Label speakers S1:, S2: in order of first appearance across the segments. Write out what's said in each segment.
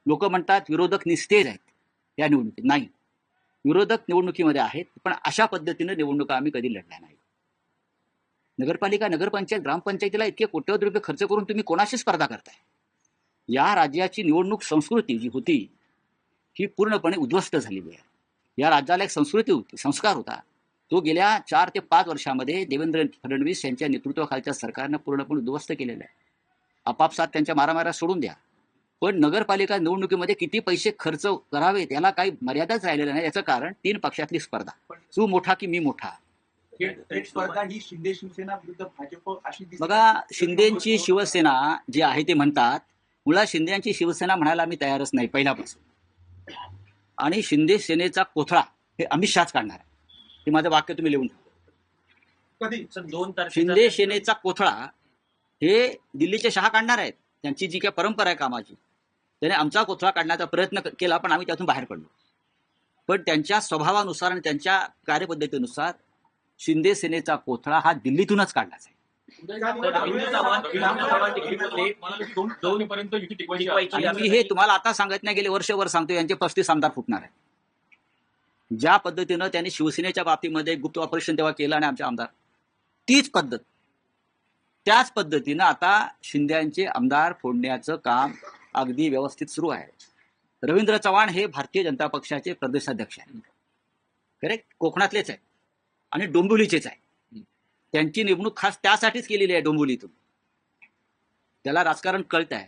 S1: लोक म्हणतात विरोधक निस्तेज आहेत या निवडणुकीत. नाही, विरोधक निवडणुकीमध्ये आहेत, पण अशा पद्धतीने निवडणुका आम्ही कधी लढल्या नाही. नगरपालिका, नगरपंचायत, ग्रामपंचायतीला इतके कोट्यवधी रुपये खर्च करून तुम्ही कोणाशी स्पर्धा करताय? या राज्याची निवडणूक संस्कृती जी होती ही पूर्णपणे उद्ध्वस्त झालेली आहे. या राज्याला एक संस्कृती होती, संस्कार होता, तो गेल्या 4 ते 5 वर्षामध्ये देवेंद्र फडणवीस यांच्या नेतृत्वाखालच्या सरकारनं पूर्णपणे उद्ध्वस्त केलेला आहे. आपापसात त्यांच्या मारामाऱ्या सोडून द्या, पण नगरपालिका निवडणुकीमध्ये किती पैसे खर्च करावे त्याला काही मर्यादाच राहिलेला नाही. याचं कारण 3 पक्षातली स्पर्धा, तू मोठा की मी मोठा.
S2: स्पर्धा ही शिंदे शिवसेना विरुद्ध भाजप अशी
S1: बघा, शिंदेची शिवसेना जी आहे ते म्हणतात, मुळात शिंदेची शिवसेना म्हणायला मी तयारच नाही पहिल्यापासून. आणि शिंदे सेनेचा कोथळा हे अमित शहाच काढणार आहे. हे माझं वाक्य तुम्ही लिहून ठेवा.
S2: कधी
S3: 2 तारखेला
S1: शिंदे सेनेचा कोथळा हे दिल्लीचे शहा काढणार आहेत. त्यांची जी काही परंपरा आहे कामाची, त्याने आमचा कोथळा काढण्याचा प्रयत्न केला, पण आम्ही त्यातून बाहेर पडलो. पण त्यांच्या स्वभावानुसार आणि त्यांच्या कार्यपद्धतीनुसार शिंदे सेनेचा कोथळा हा दिल्लीतूनच काढण्याचा आहे. आणि मी हे तुम्हाला आता सांगत नाही, गेले वर्षभर सांगतो, यांचे 35 आमदार फुटणार आहे. ज्या पद्धतीनं त्यांनी शिवसेनेच्या बाबतीमध्ये गुप्त ऑपरेशन तेव्हा केलं आणि आमचे आमदार, तीच पद्धत, त्याच पद्धतीनं आता शिंदेचे आमदार फोडण्याचं काम अगदी व्यवस्थित सुरू आहे. रवींद्र चव्हाण हे भारतीय जनता पक्षाचे प्रदेशाध्यक्ष आहेत, करेक्ट, कोकणातलेच आहे आणि डोंबिवलीचेच आहे. त्यांची नेमणूक खास त्यासाठीच केलेली आहे डोंबिवलीतून. त्याला राजकारण कळत आहे,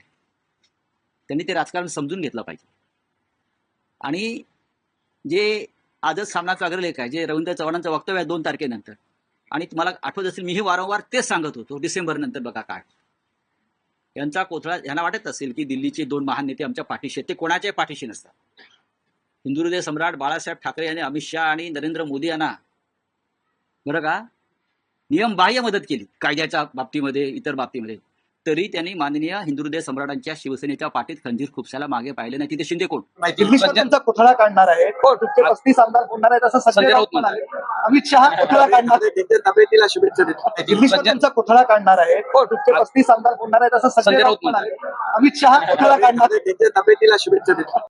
S1: त्यांनी ते राजकारण समजून घेतलं पाहिजे. आणि जे आजच सामनाचा अग्रलेख आहे, जे रवींद्र चव्हाणांचं वक्तव्य आहे 2 तारखेनंतर, आणि तुम्हाला आठवत असेल मी हे वारंवार तेच सांगत होतो, डिसेंबर नंतर बघा काय यांचा कोथळा. यांना वाटत असेल की दिल्लीचे 2 महान नेते आमच्या पाठीशी आहेत, ते कोणाच्याही पाठीशी नसतात. हिंदुहृदय सम्राट बाळासाहेब ठाकरे यांनी अमित शहा आणि नरेंद्र मोदी यांना बरं का नियमबाह्य मदत केली कायद्याच्या बाबतीमध्ये, इतर बाबतीमध्ये, तरी त्यांनी माननीय हिंदुहृदय सम्राटांच्या शिवसेनेच्या पाठीत खंजीर खुपसायला मागे पाहिले नाही. तिथे शिंदे कोण?
S4: त्यांचा कोथळा काढणार आहे, 35 आमदार होणार आहेत असं संजय राऊत म्हणाले. अमित शहा कोथळा काढणार आहे, तब्येतीला शुभेच्छा देतात. त्यांचा कोथळा काढणार आहे, 35 आमदार होणार आहेत असं संजय राऊत म्हणाले. अमित शहा कोथळा काढणार आहे, तब्येतीला शुभेच्छा देतात.